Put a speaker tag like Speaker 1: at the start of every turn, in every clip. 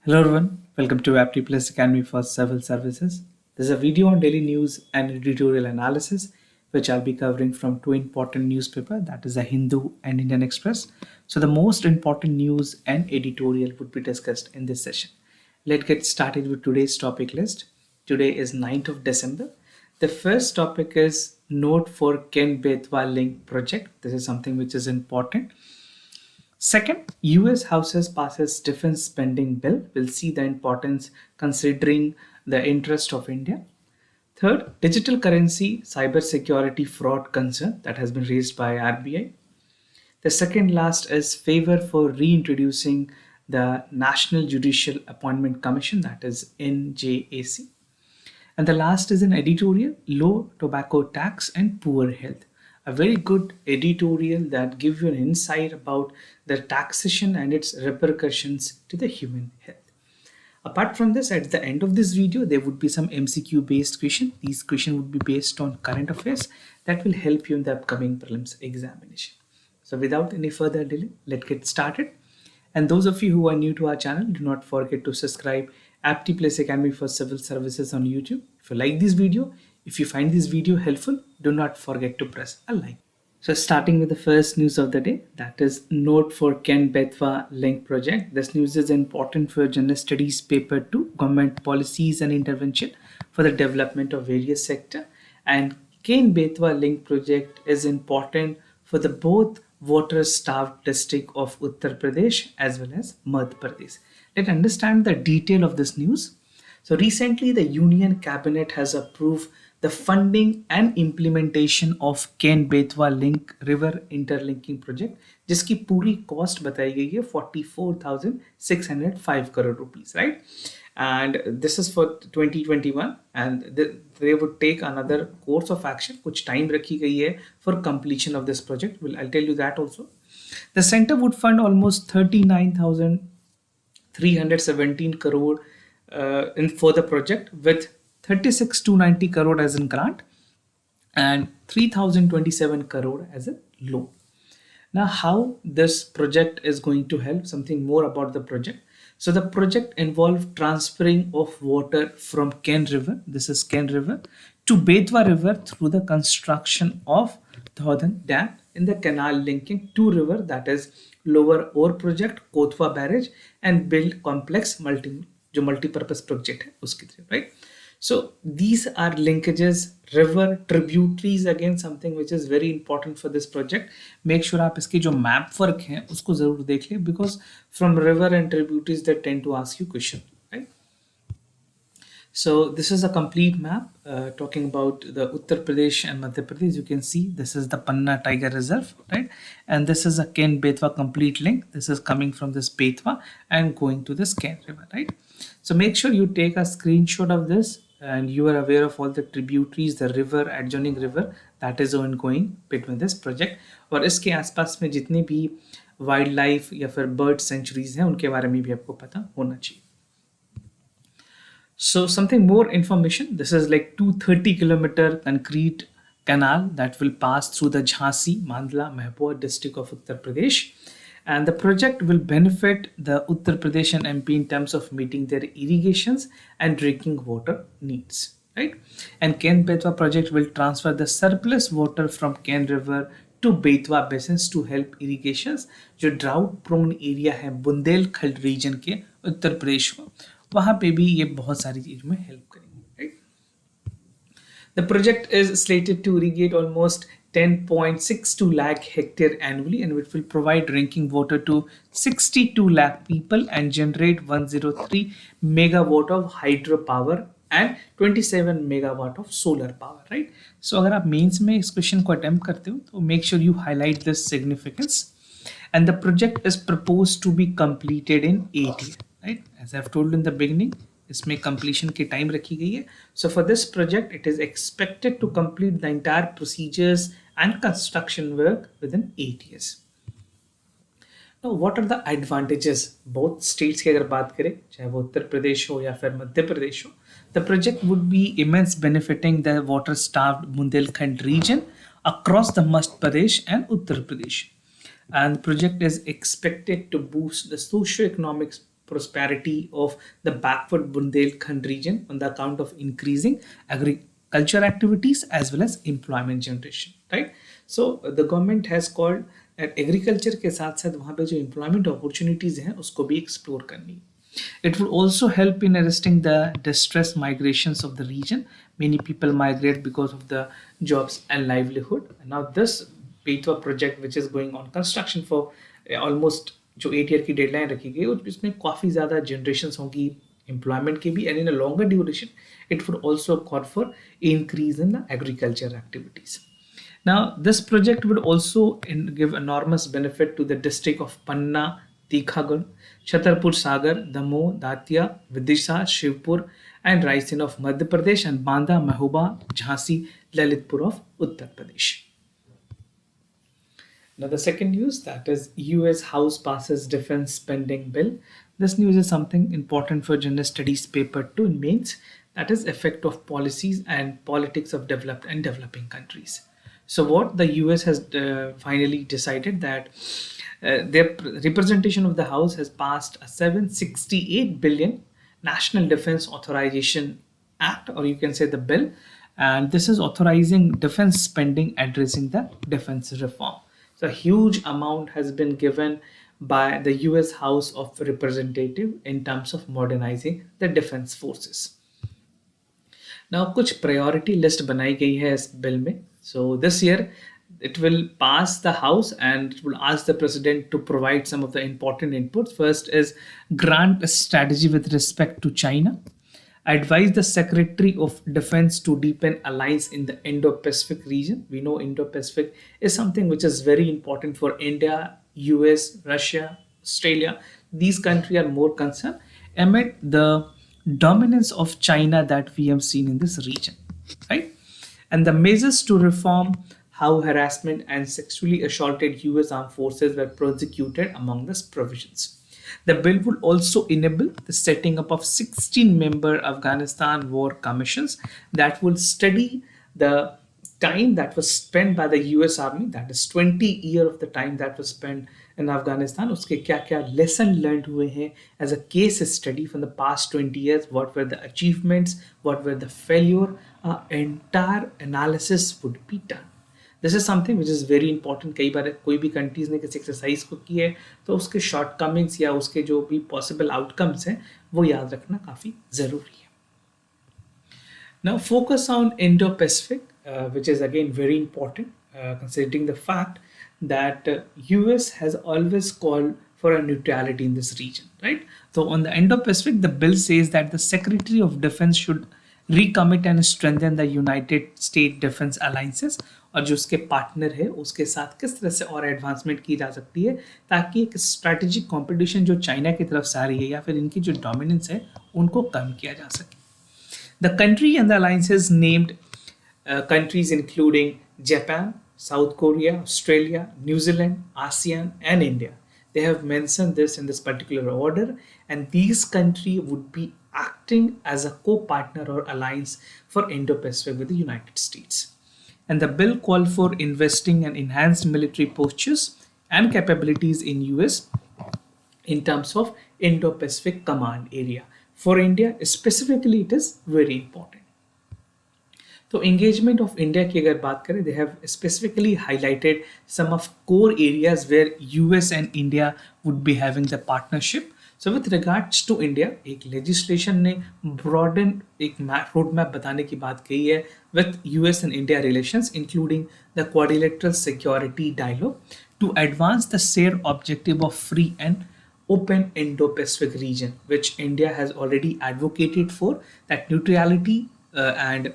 Speaker 1: Hello everyone, welcome to Apti Plus Academy for Civil Services. This is a video on daily news and editorial analysis, which I'll be covering from two important newspapers, that is the Hindu and Indian Express. So the most important news and editorial would be discussed in this session. Let's get started with today's topic list. Today is 9th of December. The first topic is note for Ken Betwa link project. This is something which is important. Second, US Houses passes defense spending bill. We'll see the importance considering the interest of India. Third, digital currency cyber security fraud concern that has been raised by RBI. The second last is favor for reintroducing the National Judicial Appointment Commission, that is NJAC. And the last is an editorial, low tobacco tax and poor health. A very good editorial that gives you an insight about the taxation and its repercussions to the human health. Apart from this, at the end of this video, there would be some MCQ based question. These questions would be based on current affairs that will help you in the upcoming prelims examination. So without any further delay, let's get started. And those of you who are new to our channel, do not forget to subscribe Apti Place Academy for Civil Services on YouTube. If you like this video, if you find this video helpful, do not forget to press a like. So starting with the first news of the day, that is note for Ken Betwa link project. This news is important for General Studies paper 2, government policies and intervention for the development of various sector. And Ken Betwa link project is important for the both water-starved district of Uttar Pradesh as well as Madhya Pradesh. Let's understand the detail of this news. So recently the Union Cabinet has approved the funding and implementation of Ken Betwa Link River Interlinking Project, जिसकी पूरी cost बताई गई है 44,605 crore rupees, right? And this is for 2021 and they would take another course of action. कुछ time रखी गई है for completion of this project. I'll tell you that also. The center would fund almost 39,317 crore for the project, with 36,290 crore as in grant and 3,027 crore as a loan. Now, how this project is going to help, something more about the project. So the project involved transferring of water from Ken River, this is Ken River, to Betwa River through the construction of Dhodhan Dam in the canal linking two rivers, that is Lower Ore Project, Kotwa Barrage, and Build Complex multi-purpose project है उसकी तरफ, right? So these are linkages, river tributaries, again something which is very important for this project. Make sure आप इसके जो map work हैं उसको जरूर देख लें, because from river and tributaries they tend to ask you question, right? So this is a complete map talking about the Uttar Pradesh and Madhya Pradesh. You can see this is the Panna Tiger Reserve, right? And this is a Ken Betwa complete link. This is coming from this Betwa and going to this Ken River, right? So make sure you take a screenshot of this and you are aware of all the tributaries, the river, adjoining river that is ongoing between this project. और इसके आसपास में जितने भी wild life या फिर bird centuries हैं उनके बारे में भी आपको पता होना चाहिए. So something more information, this is like 230-kilometer concrete canal that will pass through the Jhansi, Mandla, Mehpur district of Uttar Pradesh. And the project will benefit the Uttar Pradesh and MP in terms of meeting their irrigations and drinking water needs, right? And Ken Betwa project will transfer the surplus water from Ken River to Betwa basins to help irrigations. जो drought prone area है Bundelkhand region के उत्तर प्रदेश में, वहाँ पे भी ये बहुत सारी चीज़ों में help करेंगे, right? The project is slated to irrigate almost 10.62 lakh hectare annually, and it will provide drinking water to 62 lakh people and generate 103 megawatt of hydropower and 27 megawatt of solar power, right? So अगर आप mains में इस question को attempt करते हो तो make sure you highlight this significance. And the project is proposed to be completed in 8 years, right? As I've told you in the beginning, इसमें completion की time रखी गई है. So for this project, it is expected to complete the entire procedures and construction work within 8 years. Now, what are the advantages? Both states की अगर बात करें, चाहे वो उत्तर प्रदेश हो या फिर मध्य प्रदेश हो, the project would be immense benefiting the water-starved Bundelkhand region across the Madhya Pradesh and Uttar Pradesh. And the project is expected to boost the socio-economic prosperity of the backward Bundelkhand region on the account of increasing agriculture activities as well as employment generation, right? So the government has called agriculture के साथ साथ वहाँ पे जो employment opportunities हैं उसको भी explore करनी है. It will also help in arresting the distress migrations of the region. Many people migrate because of the jobs and livelihood. Now this Betwa project which is going on construction for almost जो 8 year की deadline रखी गई उसमें काफ़ी ज़्यादा generation होंगी employment की भी, and in a longer duration it would also call for increase in the agriculture activities. Now, this project would also give enormous benefit to the district of Panna, Tikhagarh, Chhatarpur Sagar, Damoh, Datia, Vidisha, Shivpur, and Raisen of Madhya Pradesh, and Banda, Mahoba, Jhansi, Lalitpur of Uttar Pradesh. Now, the second news, that is US House passes defense spending bill. This news is something important for General Studies paper 2 in mains, that is effect of policies and politics of developed and developing countries. So what the US has finally decided that their representation of the House has passed a 768 billion National Defense Authorization Act, or you can say the bill, and this is authorizing defense spending addressing the defense reform. So a huge amount has been given by the US House of Representatives in terms of modernizing the defense forces. Now कुछ priority list बनाई गई है इस bill में. So this year it will pass the House and it will ask the President to provide some of the important inputs. First is grant a strategy with respect to China. Advise the Secretary of Defense to deepen alliance in the Indo-Pacific region. We know Indo-Pacific is something which is very important for India, US, Russia, Australia. These countries are more concerned amid the dominance of China that we have seen in this region, right? And the measures to reform how harassment and sexually assaulted US armed forces were prosecuted among the provisions. The bill would also enable the setting up of 16-member Afghanistan War Commissions that will study the time that was spent by the US Army, that is 20 years of the time that was spent in Afghanistan. उसके क्या क्या lesson learned हुए हैं as a case study from the past 20 years, what were the achievements, what were the failure, entire analysis would be done. This is something which is very important. कई बार कोई भी countries ने किसी exercise को की है तो उसके शॉर्ट कमिंग्स या उसके जो भी पॉसिबल आउटकम्स हैं वो याद रखना काफ़ी ज़रूरी है. Now focus on Indo Pacific which is again very important considering the fact that US has always called for a neutrality in this region, right? So on the Indo-Pacific, the bill says that the Secretary of Defense should recommit and strengthen the United States defense alliances, और जो उसके partner है उसके साथ किस तरह से और एडवांसमेंट की जा सकती है ताकि एक स्ट्रैटेजिक कंपटीशन जो चाइना की तरफ से आ रही है या फिर इनकी जो डोमिनेंस है उनको कम किया जा सके. The country and the alliances named countries including Japan, South Korea, Australia, New Zealand, ASEAN, and India. They have mentioned this in this particular order, and these countries would be acting as a co-partner or alliance for Indo-Pacific with the United States. And the bill called for investing in enhanced military postures and capabilities in US in terms of Indo-Pacific command area. For India, specifically, it is very important. तो engagement of India की अगर बात करें, they have specifically highlighted some of core areas where US and India would be having the partnership. So with regards to India, एक legislation ने broaden एक road map बताने की बात कही है with US and India relations including the quadrilateral security dialogue to advance the share objective of free and open Indo-Pacific region, which India has already advocated for, that neutrality and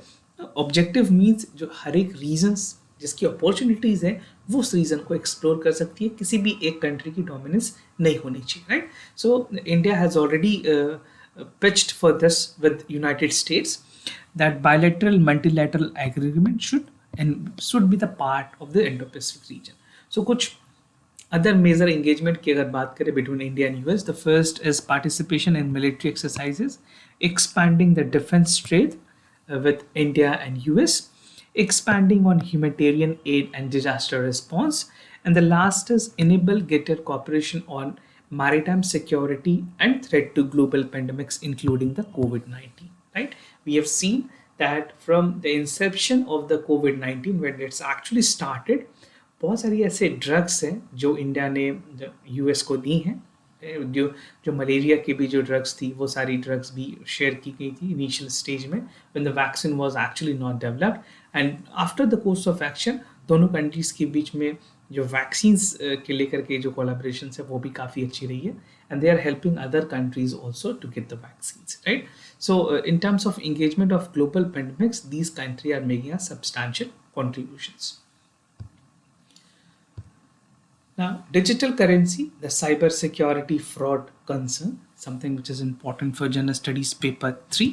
Speaker 1: objective means जो हर एक regions जिसकी opportunities हैं वो उस reason को explore कर सकती है, किसी भी एक कंट्री की डोमिनेंस नहीं होनी चाहिए, right? So India has already pitched for this with United States that bilateral multilateral agreement should be the part of the Indo-Pacific region. So कुछ other major engagement की अगर बात करें between India and US, the first is participation in military exercises, expanding the defense trade with India and US, expanding on humanitarian aid and disaster response, and the last is enable greater cooperation on maritime security, and threat to global pandemics, including the COVID-19. Right? We have seen that from the inception of the COVID-19, when it's actually started, बहुत सारी ऐसे drugs हैं जो India ने US को दी हैं. जो जो मलेरिया की भी जो ड्रग्स थी वो सारी ड्रग्स भी शेयर की गई थी इनिशियल स्टेज में when the vaccine was actually not developed. And after the course of action दोनों कंट्रीज के बीच में जो वैक्सीन्स के लेकर के जो कोलैबोरेशन है वो भी काफ़ी अच्छी रही है. And they are helping other countries also to get the vaccines, right. So in terms of engagement of global pandemics, these country are making a substantial contributions. Now, digital currency, the cyber security fraud concern, something which is important for General Studies Paper 3.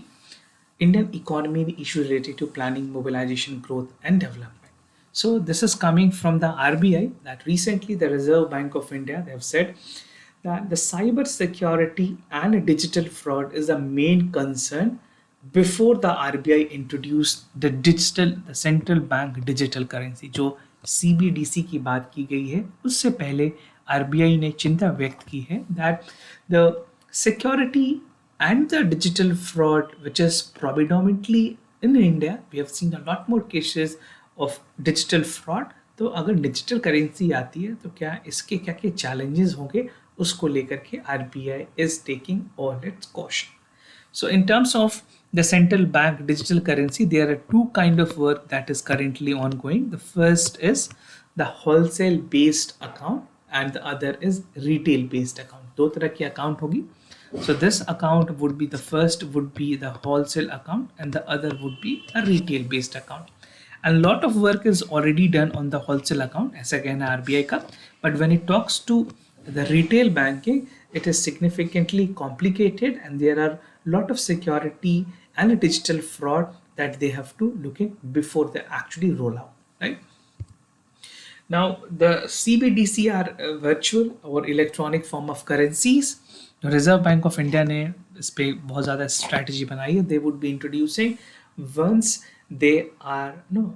Speaker 1: Indian economy, the issue related to planning, mobilization, growth, and development. So this is coming from the RBI, that recently the Reserve Bank of India, they have said that the cyber security and digital fraud is the main concern before the RBI introduced the central bank digital currency. जो CBDC की बात की गई है उससे पहले RBI ने चिंता व्यक्त की है that the security and the digital fraud, which is predominantly in India, we have seen a lot more cases of digital fraud. तो अगर डिजिटल करेंसी आती है तो क्या इसके क्या क्या चैलेंजेस होंगे उसको लेकर के RBI is taking all its caution. So in terms of the central bank digital currency, there are two kind of work that is currently ongoing. The first is the wholesale based account and the other is retail based account. दो तरह की account होगी. So this account would be, the first would be the wholesale account and the other would be a retail based account. And a lot of work is already done on the wholesale account, ऐसा कहना है RBI का. But when it talks to the retail banking, it is significantly complicated and there are lot of security and digital fraud that they have to look at before they actually roll out, right? Now the CBDC are virtual or electronic form of currencies. The Reserve Bank of India ने इस पे बहुत ज़्यादा strategy बनाई है. They would be introducing once they are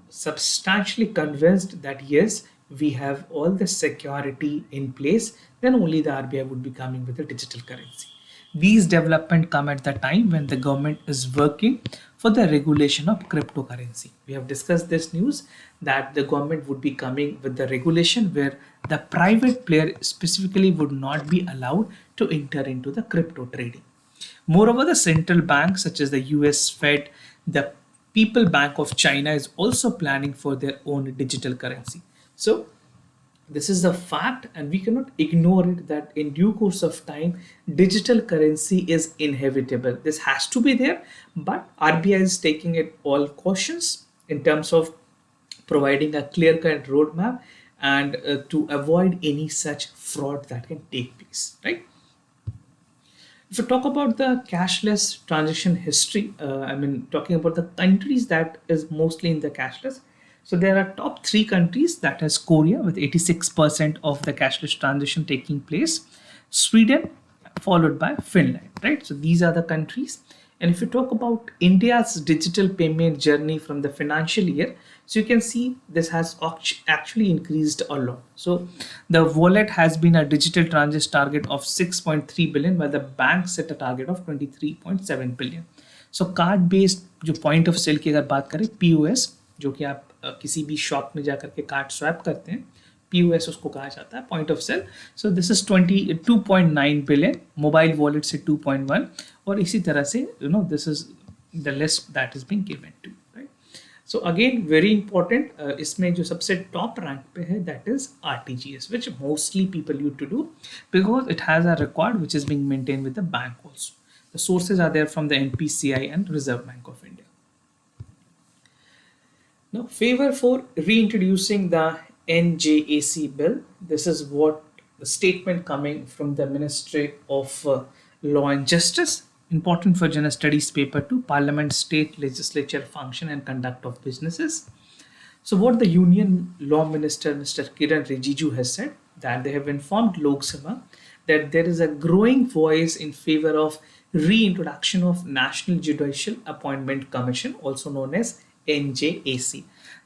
Speaker 1: substantially convinced that yes, we have all the security in place, then only the RBI would be coming with a digital currency. These developments come at the time when the government is working for the regulation of cryptocurrency. We have discussed this news that the government would be coming with the regulation where the private player specifically would not be allowed to enter into the crypto trading. Moreover, the central banks such as the US Fed, the People Bank of China is also planning for their own digital currency. So this is the fact and we cannot ignore it that in due course of time digital currency is inevitable. This has to be there, but RBI is taking it all cautions in terms of providing a clear cut roadmap and to avoid any such fraud that can take place, right? If you talk about the cashless transaction history, talking about the countries that is mostly in the cashless. So there are top 3 countries, that is Korea with 86% of the cashless transaction taking place, Sweden followed by Finland, right? So these are the countries. And if you talk about India's digital payment journey from the financial year, so you can see this has actually increased a lot. So the wallet has been a digital transaction target of 6.3 billion, while the bank set a target of 23.7 billion. So card based जो point of cell की अगर बात करें, POS, जो कि आप किसी भी शॉप में जाकर के कार्ड स्वैप करते हैं, POS उसको कहा जाता है, point of sale. So this is 22.9 billion, mobile wallet से 2.1, और इसी तरह से this is the list that is being given to, right. So again very important, इसमें जो सबसे टॉप रैंक पे है that is RTGS, which mostly people use to do because it has a record which is being maintain with the bank also. The sources are there from the NPCI and reserve bank of India. Now, favor for reintroducing the NJAC bill. This is what the statement coming from the Ministry of Law and Justice. Important for General Studies Paper 2, Parliament, State, Legislature function and conduct of businesses. So what the Union Law Minister, Mr. Kiran Rijiju, has said, that they have informed Lok Sabha that there is a growing voice in favor of reintroduction of National Judicial Appointment Commission, also known as NJAC.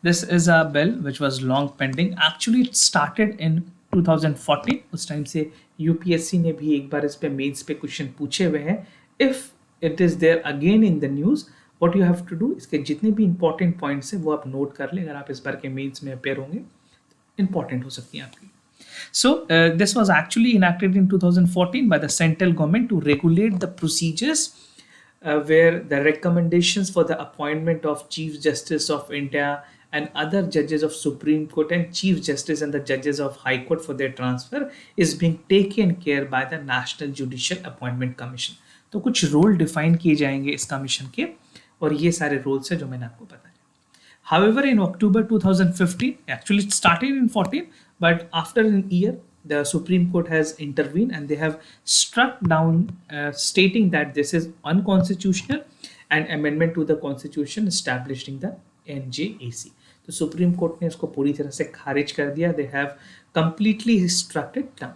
Speaker 1: This is a bill which was long pending. Actually, it started in 2014, उस time से UPSC ने भी एक बार इस पे mains पे question पूछे हुए हैं. If it is there again in the news, what you have to do, इसके जितने भी इंपॉर्टेंट पॉइंट्स हैं वो आप नोट कर लें. अगर आप इस बार के मेंस में अपेयर होंगे, इंपॉर्टेंट हो सकती हैं आपकी. So, this was actually enacted in 2014 by the central government to regulate the procedures where the recommendations for the appointment of Chief Justice of India and other judges of Supreme Court and Chief Justice and the judges of High Court for their transfer is being taken care by the National Judicial Appointment Commission. तो कुछ role define किए जाएंगे इस commission के, और ये सारे roles हैं जो मैंने आपको बताया. However, in October 2015, actually it started in 14, but after a year, the Supreme Court has intervened and they have struck down, stating that this is unconstitutional and amendment to the constitution establishing the NJAC. तो supreme court ने इसको पूरी तरह से खारिज कर दिया. They have completely struck it down.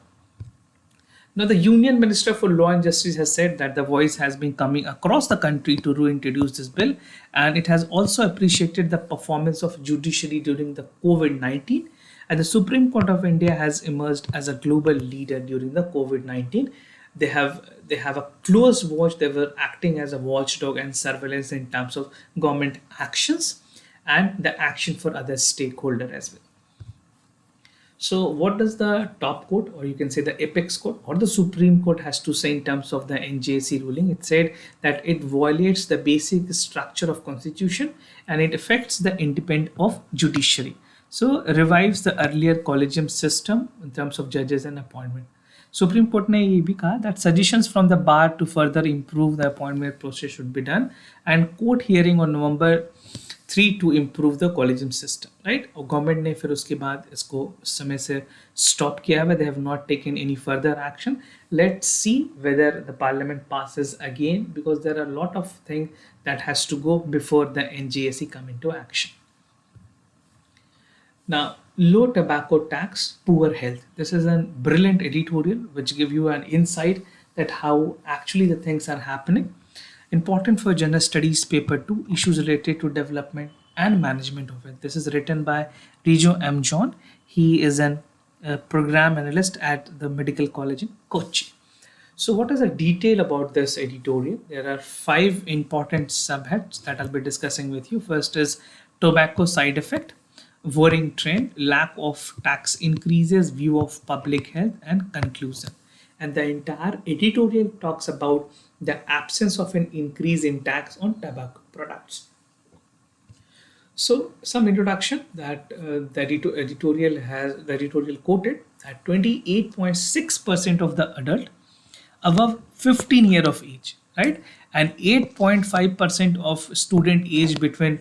Speaker 1: Now, the Union Minister for Law and Justice has said that the voice has been coming across the country to reintroduce this bill, and it has also appreciated the performance of judiciary during the COVID-19. And the Supreme Court of India has emerged as a global leader during the COVID-19. They have a close watch. They were acting as a watchdog and surveillance in terms of government actions and the action for other stakeholders as well. So, what does the top court, or you can say the apex court, or the Supreme Court has to say in terms of the NJC ruling? It said that it violates the basic structure of constitution and it affects the independence of judiciary. So, revives the earlier collegium system in terms of judges and appointment. Supreme Court ने ये भी कहा that suggestions from the bar to further improve the appointment process should be done, and court hearing on November 3 to improve the collegium system, right? और government ने फिर उसके बाद इसको उस समय से स्टॉप किया है. They have not taken any further action. Let's see whether the parliament passes again, because there are a lot of things that has to go before the NJAC come into action. Now, low tobacco tax, poor health. This is a brilliant editorial which give you an insight that how actually the things are happening. Important for General Studies Paper 2, issues related to development and management of it. This is written by Rijo M. John. He is a program analyst at the Medical College in Kochi. So, what is the detail about this editorial? There are 5 important subheads that I'll be discussing with you. First is tobacco side effect, worrying trend, lack of tax increases, view of public health, and conclusion. And the entire editorial talks about the absence of an increase in tax on tobacco products. So, some introduction that the editorial quoted that 28.6% of the adult above 15 year of age, right, and 8.5% of student age between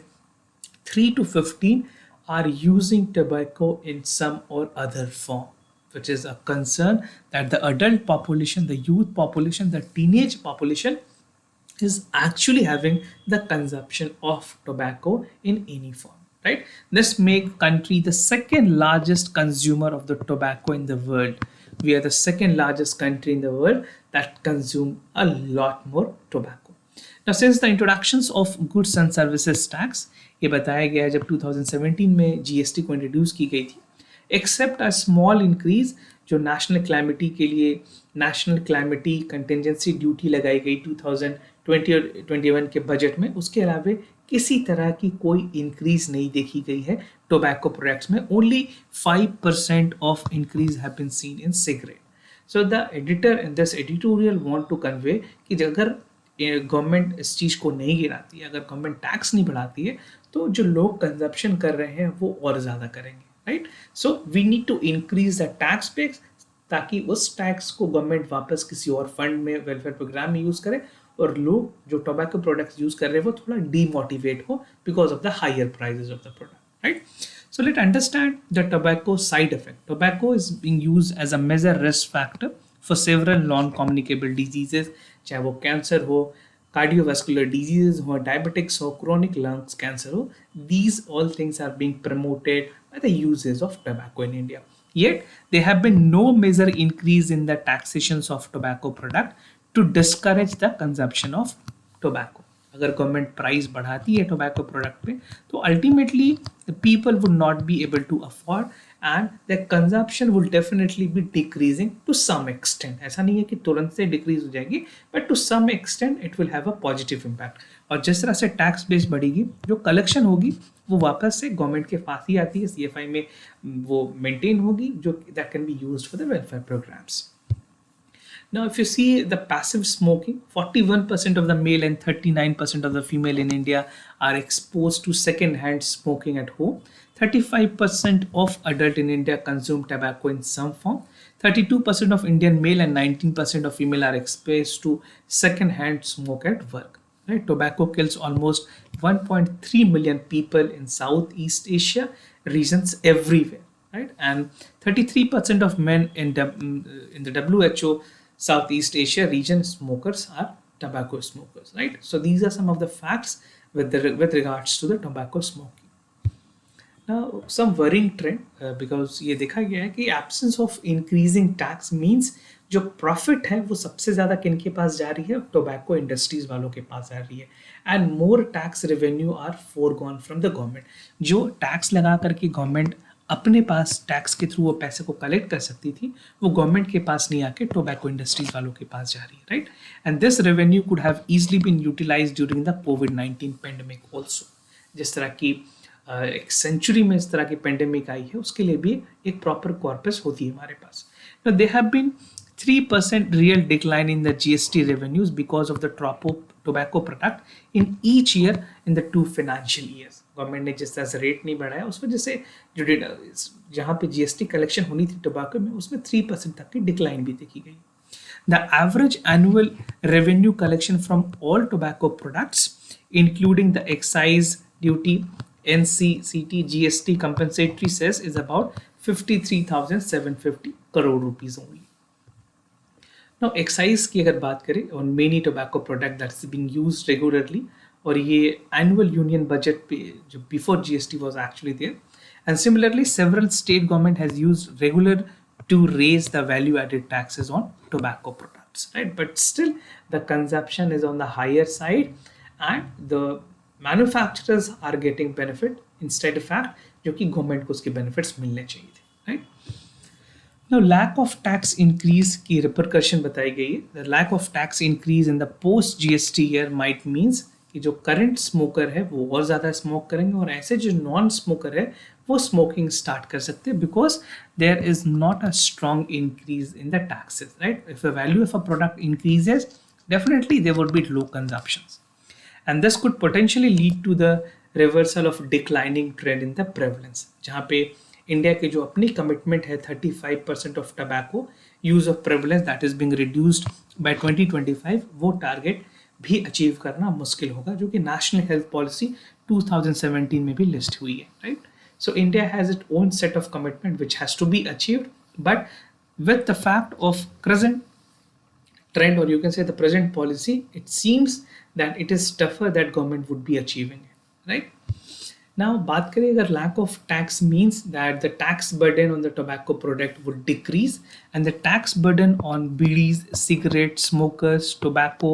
Speaker 1: 3 to 15 are using tobacco in some or other form, which is a concern that the adult population, the youth population, the teenage population is actually having the consumption of tobacco in any form, right? This make country the second largest consumer of the tobacco in the world. We are the second largest country in the world that consume a lot more tobacco. Now, since the introductions of goods and services tax, ये बताया गया जब 2017 में GST को introduce की गई थी, accept a small increase जो नेशनल क्लैमिटी के लिए नेशनल क्लैमिटी कंटिजेंसी ड्यूटी लगाई गई 2020 और 21 के बजट में, उसके अलावा किसी तरह की कोई इंक्रीज नहीं देखी गई है टोबैको प्रोडक्ट्स में. Only 5% of increase have been seen in cigarette. So the editor in this editorial want to convey कि अगर गवर्नमेंट इस चीज़ को नहीं गिराती है, अगर गवर्नमेंट टैक्स नहीं बढ़ाती है, तो जो लोग कंजप्शन कर रहे हैं वो और ज़्यादा करेंगे, right? So we need to increase the tax base ताकि उस टैक्स को गवर्नमेंट वापस किसी और फंड में, वेलफेयर प्रोग्राम में यूज़ करे, और लोग जो टोबैको प्रोडक्ट्स यूज़ कर रहे हैं वो थोड़ा डीमोटिवेट हो because of the higher prices of the product, right? So let's understand the tobacco side effect. Tobacco is being used as a major risk factor for several non-communicable diseases, चाहे वो cancer हो, cardiovascular diseases हो, diabetics हो, chronic lungs cancer हो. These all things are being promoted by the uses of tobacco in India. Yet there have been no major increase in the taxations of tobacco product to discourage the consumption of tobacco. अगर government price बढ़ाती है tobacco product पे तो ultimately the people would not be able to afford and the consumption will definitely be decreasing to some extent. ऐसा नहीं है कि तुरंत से डिक्रीज हो जाएगी, but to some extent it will have a positive impact. और जिस तरह से टैक्स बेस बढ़ेगी, जो कलेक्शन होगी वो वापस से गवर्नमेंट के पास ही आती है, CFI में वो मेंटेन होगी, जो that can be used for the welfare programmes. Now, if you see the passive smoking, 41% of the male and 39% of the female in India are exposed to second-hand smoking at home. 35% of adult in India consume tobacco in some form. 32% of Indian male and 19% of female are exposed to second-hand smoke at work. Right? Tobacco kills almost 1.3 million people in Southeast Asia regions everywhere. Right? And 33% of men in the WHO Southeast Asia region smokers are tobacco smokers, right? So these are some of the facts with regards to the tobacco smoking. Now, some worrying trend because ये देखा गया है कि absence of increasing tax means जो profit है वो सबसे ज़्यादा किन के पास जा रही है, टोबैको इंडस्ट्रीज वालों के पास जा रही है. And more tax revenue are foregone from the government. जो टैक्स लगा करके गवर्नमेंट अपने पास टैक्स के थ्रू वो पैसे को कलेक्ट कर सकती थी, वो गवर्नमेंट के पास नहीं आके टोबैको इंडस्ट्रीज वालों के पास जा रही है, right. And this revenue could have easily been utilised during the कोविड-19 पेंडेमिक ऑल्सो. जिस तरह की एक सेंचुरी में इस तरह की पेंडेमिक आई है, उसके लिए भी एक प्रॉपर कॉर्पस होती है हमारे पास. They have been 3% real decline in the GST revenues because of the tobacco product in each year in the 2 financial years. Government ने जिस तरह से रेट नहीं बढ़ाया, उस वजह से जो जहाँ पे GST कलेक्शन होनी थी टोबैको में, उसमें 3% तक की डिक्लाइन भी देखी गई. The average annual revenue collection from all tobacco products, including the excise duty, NCCT, GST compensatory cess, is about 53,750 crore rupees only. Now, excise की अगर बात करें on many tobacco product that's being used regularly, और ये annual union budget पे जो before GST was actually there, and similarly several state government has used regular to raise the value added taxes on tobacco products, right? But still the consumption is on the higher side and the manufacturers are getting benefit instead of fact जो कि government को उसके benefits मिलने चाहिए थे, right? Now, lack of tax increase की repercussion बताई गई है. The lack of tax increase in the post GST year might means कि जो current smoker है वो और ज़्यादा smoke करेंगे, और ऐसे जो non smoker है वो smoking start कर सकते हैं because there is not a strong increase in the taxes, right? If the value of a product increases, definitely there would be low consumptions, and this could potentially lead to the reversal of declining trend in the prevalence. जहाँ पे India के जो अपनी commitment है 35% of tobacco use of prevalence that is being reduced by 2025, वो target भी achieve करना मुश्किल होगा, जो कि नेशनल हेल्थ पॉलिसी 2017 में भी लिस्ट हुई है, right. So India has it own set of commitment which has to be achieved, but with the fact of present trend, or you can say the present policy, it seems that it is tougher that government would be achieving it, right. Now, बात करें अगर lack of tax means that the tax burden on the tobacco product would decrease, and the tax burden on bidis, cigarettes, smokers, tobacco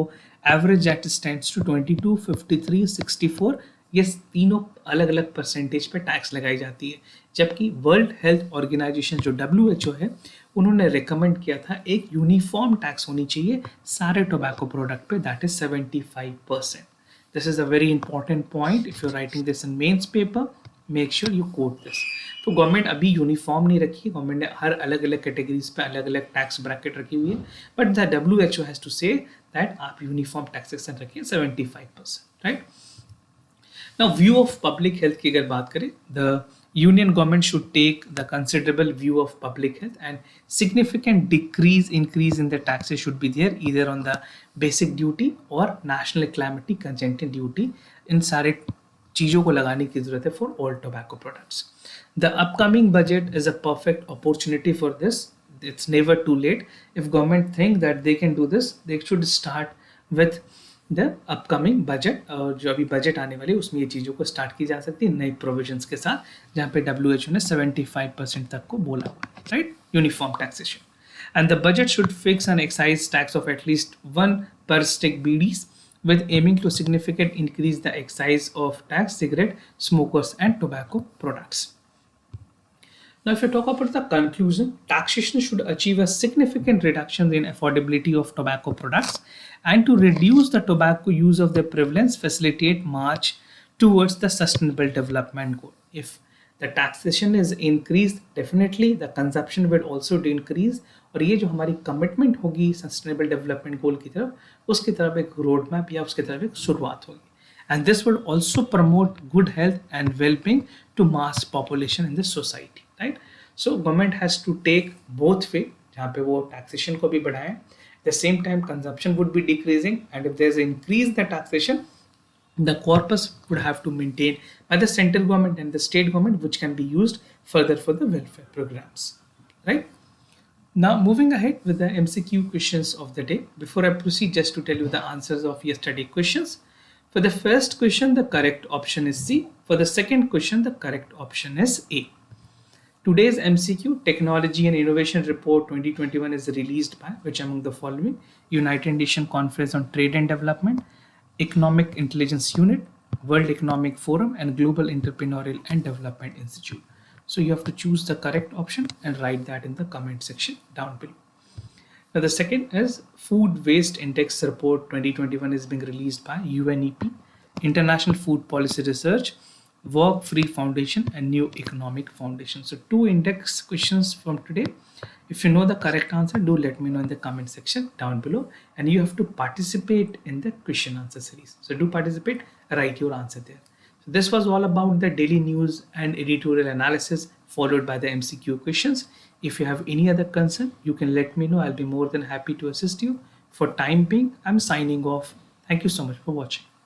Speaker 1: average that stands to 22, 53, 64. ये तीनों अलग अलग percentage पे tax लगाई जाती है, जबकि वर्ल्ड हेल्थ ऑर्गेनाइजेशन जो WHO है, उन्होंने रिकमेंड किया था एक यूनिफॉर्म टैक्स होनी चाहिए सारे टोबैको प्रोडक्ट पे, that is 75%. This is a very important point. If you're writing this in mains paper, make sure you quote this. तो गवर्नमेंट अभी यूनिफॉर्म नहीं रखी है, गवर्नमेंट ने हर अलग अलग कैटेगरीज पे अलग अलग टैक्स ब्रैकेट रखी हुई है, but the WHO has to say that आप यूनिफॉर्म टैक्सेशन रखिए 75%, right. Now, view of public health की अगर बात करें, द Union government should take the considerable view of public health, and significant increase in the taxes should be there either on the basic duty or national calamity contingent duty. इन सारे चीज़ों को लगाने की ज़रूरत है for all tobacco products. The upcoming budget is a perfect opportunity for this. It's never too late. If government think that they can do this, they should start with the upcoming budget, और जो अभी budget आने वाली है उसमें ये चीज़ों को स्टार्ट की जा सकती है नए प्रोविजंस के साथ, जहाँ पे WHO ने 75% तक को बोला हुआ है, right, uniform taxation. And the budget should fix N excise tax of at least 1 per stick bidis with aiming to significantly increase the excise of tax cigarette smokers and tobacco products. Now, if you talk about the conclusion, taxation should achieve a significant reduction in affordability of tobacco products and to reduce the tobacco use of their prevalence, facilitate march towards the sustainable development goal. If the taxation is increased, definitely the consumption will also increase और ये जो हमारी commitment होगी sustainable development goal की तरफ उसकी तरफ एक रोड मैप या उसकी तरफ एक शुरुआत होगी. And this would also promote good health and well-being to mass population in the society, right? So government has to take both way, जहाँ पे वो taxation को भी बढ़ाए, the same time consumption would be decreasing, and if there's increase the taxation, the corpus would have to maintain by the central government and the state government, which can be used further for the welfare programs, right? Now, moving ahead with the MCQ questions of the day. Before I proceed, just to tell you the answers of yesterday questions. For the first question, the correct option is C. For the second question, the correct option is A. Today's MCQ Technology and Innovation Report 2021 is released by which among the following: United Nations Conference on Trade and Development, Economic Intelligence Unit, World Economic Forum, and Global Entrepreneurial and Development Institute. So you have to choose the correct option and write that in the comment section down below. Now, the second is Food Waste Index Report 2021 is being released by UNEP, International Food Policy Research, Work Free Foundation, and New Economic Foundation. So, two index questions from today. If you know the correct answer, do let me know in the comment section down below. And you have to participate in the question answer series. So, do participate, write your answer there. So this was all about the daily news and editorial analysis followed by the MCQ questions. If you have any other concern, you can let me know. I'll be more than happy to assist you. For time being, I'm signing off. Thank you so much for watching.